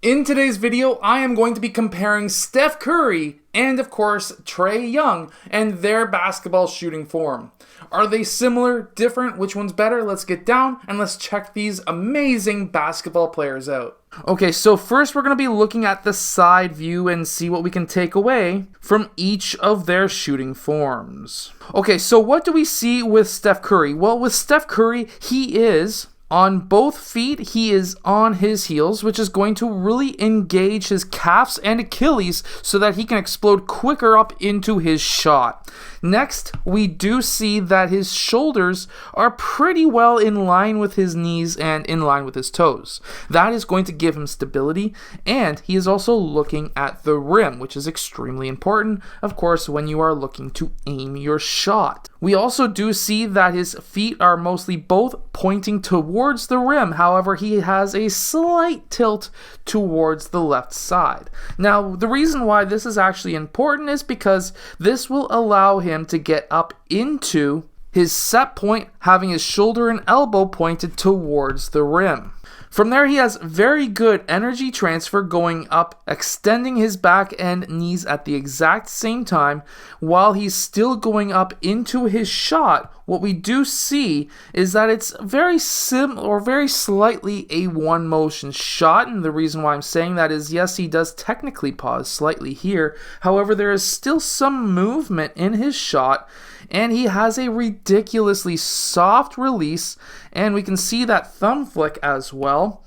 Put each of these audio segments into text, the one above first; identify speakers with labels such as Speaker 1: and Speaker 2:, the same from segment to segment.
Speaker 1: In today's video, I am going to be comparing Steph Curry and, of course, Trae Young and their basketball shooting form. Are they similar, different? Which one's better? Let's get down and let's check these amazing basketball players out. Okay, so first we're going to be looking at the side view and see what we can take away from each of their shooting forms. Okay, so what do we see with Steph Curry? Well, with Steph Curry, he is on both feet, he is on his heels, which is going to really engage his calves and Achilles so that he can explode quicker up into his shot. Next, we do see that his shoulders are pretty well in line with his knees and in line with his toes. That is going to give him stability, and he is also looking at the rim, which is extremely important, of course, when you are looking to aim your shot. We also do see that his feet are mostly both pointing towards the rim. However, he has a slight tilt towards the left side. Now, the reason why this is actually important is because this will allow him to get up into his set point, having his shoulder and elbow pointed towards the rim. From there, he has very good energy transfer going up, extending his back and knees at the exact same time while he's still going up into his shot. What we do see is that it's very slightly a one motion shot, and the reason why I'm saying that is, yes, he does technically pause slightly here. However, there is still some movement in his shot, and he has a ridiculously soft release, and we can see that thumb flick as well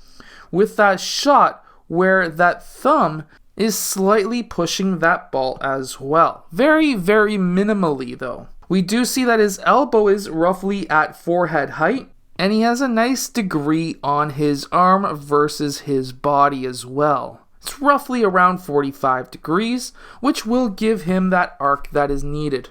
Speaker 1: with that shot where that thumb is slightly pushing that ball as well. Very, very minimally though. We do see that his elbow is roughly at forehead height, and he has a nice degree on his arm versus his body as well. It's roughly around 45 degrees, which will give him that arc that is needed.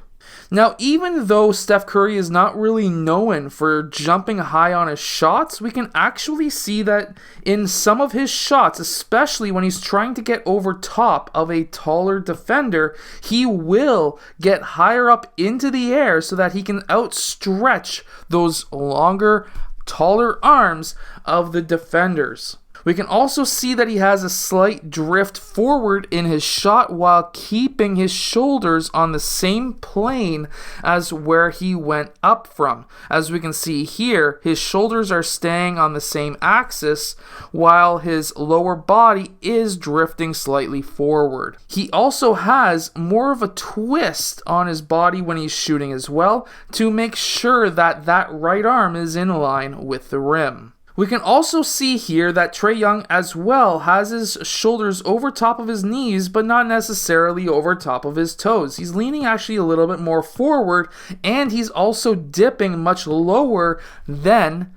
Speaker 1: Now, even though Steph Curry is not really known for jumping high on his shots, we can actually see that in some of his shots, especially when he's trying to get over top of a taller defender, he will get higher up into the air so that he can outstretch those longer, taller arms of the defenders. We can also see that he has a slight drift forward in his shot while keeping his shoulders on the same plane as where he went up from. As we can see here, his shoulders are staying on the same axis while his lower body is drifting slightly forward. He also has more of a twist on his body when he's shooting as well to make sure that that right arm is in line with the rim. We can also see here that Trae Young as well has his shoulders over top of his knees, but not necessarily over top of his toes. He's leaning actually a little bit more forward, and he's also dipping much lower than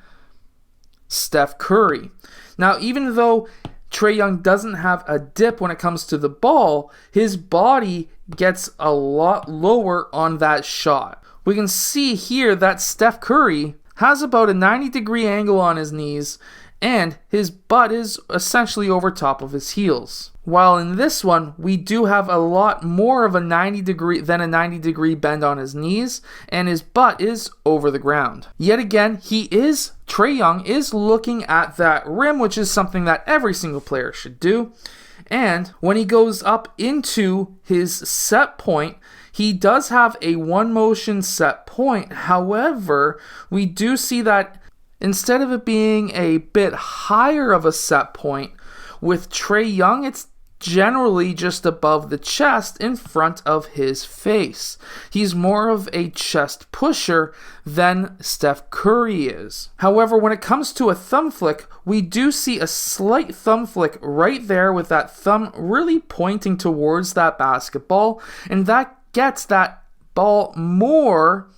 Speaker 1: Steph Curry. Now, even though Trae Young doesn't have a dip when it comes to the ball, his body gets a lot lower on that shot. We can see here that Steph Curry has about a 90-degree angle on his knees, and his butt is essentially over top of his heels. While in this one, we do have a lot more of a 90-degree bend on his knees, and his butt is over the ground. Yet again, Trae Young is looking at that rim, which is something that every single player should do. And when he goes up into his set point, he does have a one motion set point. However, we do see that instead of it being a bit higher of a set point, with Trae Young, it's generally just above the chest in front of his face. He's more of a chest pusher than Steph Curry is. However, when it comes to a thumb flick, we do see a slight thumb flick right there with that thumb really pointing towards that basketball, and that gets that ball more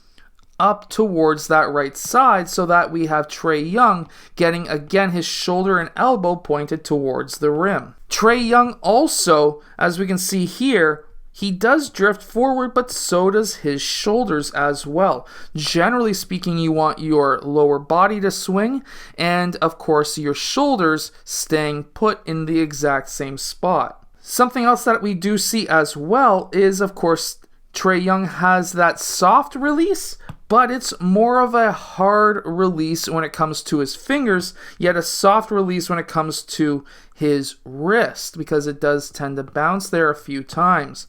Speaker 1: up towards that right side so that we have Trae Young getting, again, his shoulder and elbow pointed towards the rim. Trae Young also, as we can see here, he does drift forward, but so does his shoulders as well. Generally speaking, you want your lower body to swing, and of course your shoulders staying put in the exact same spot. Something else that we do see as well is, of course, Trae Young has that soft release, but it's more of a hard release when it comes to his fingers, yet a soft release when it comes to his wrist because it does tend to bounce there a few times.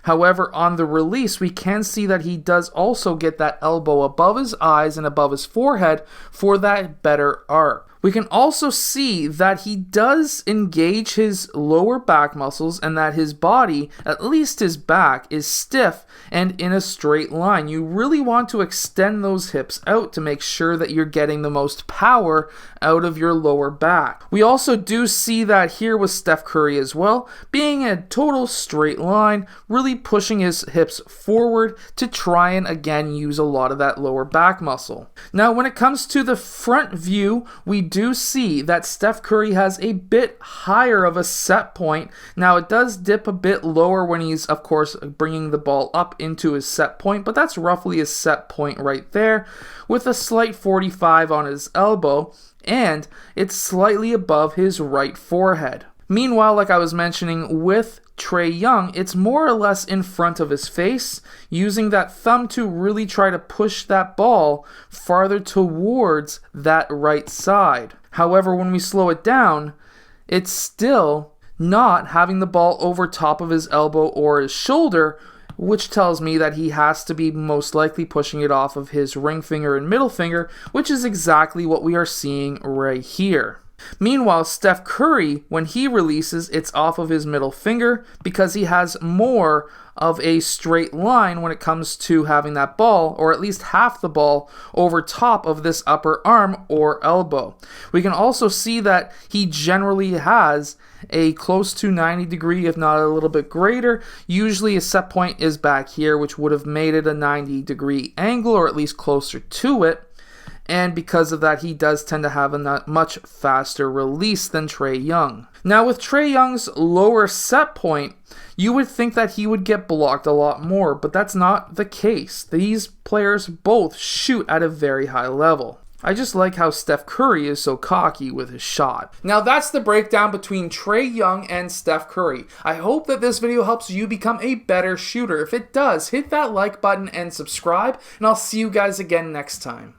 Speaker 1: However, on the release, we can see that he does also get that elbow above his eyes and above his forehead for that better arc. We can also see that he does engage his lower back muscles and that his body, at least his back, is stiff and in a straight line. You really want to extend those hips out to make sure that you're getting the most power out of your lower back. We also do see that here with Steph Curry as well, being a total straight line, really pushing his hips forward to try and again use a lot of that lower back muscle. Now when it comes to the front view, we do see that Steph Curry has a bit higher of a set point. Now it does dip a bit lower when he's of course bringing the ball up into his set point, but that's roughly his set point right there with a slight 45 on his elbow, and it's slightly above his right forehead. Meanwhile, like I was mentioning with Trae Young, it's more or less in front of his face, using that thumb to really try to push that ball farther towards that right side. However, when we slow it down, it's still not having the ball over top of his elbow or his shoulder, which tells me that he has to be most likely pushing it off of his ring finger and middle finger, which is exactly what we are seeing right here. Meanwhile, Steph Curry, when he releases, it's off of his middle finger because he has more of a straight line when it comes to having that ball, or at least half the ball, over top of this upper arm or elbow. We can also see that he generally has a close to 90 degree, if not a little bit greater. Usually a set point is back here, which would have made it a 90 degree angle, or at least closer to it. And because of that, he does tend to have a much faster release than Trae Young. Now with Trae Young's lower set point, you would think that he would get blocked a lot more, but that's not the case. These players both shoot at a very high level. I just like how Steph Curry is so cocky with his shot. Now that's the breakdown between Trae Young and Steph Curry. I hope that this video helps you become a better shooter. If it does, hit that like button and subscribe, and I'll see you guys again next time.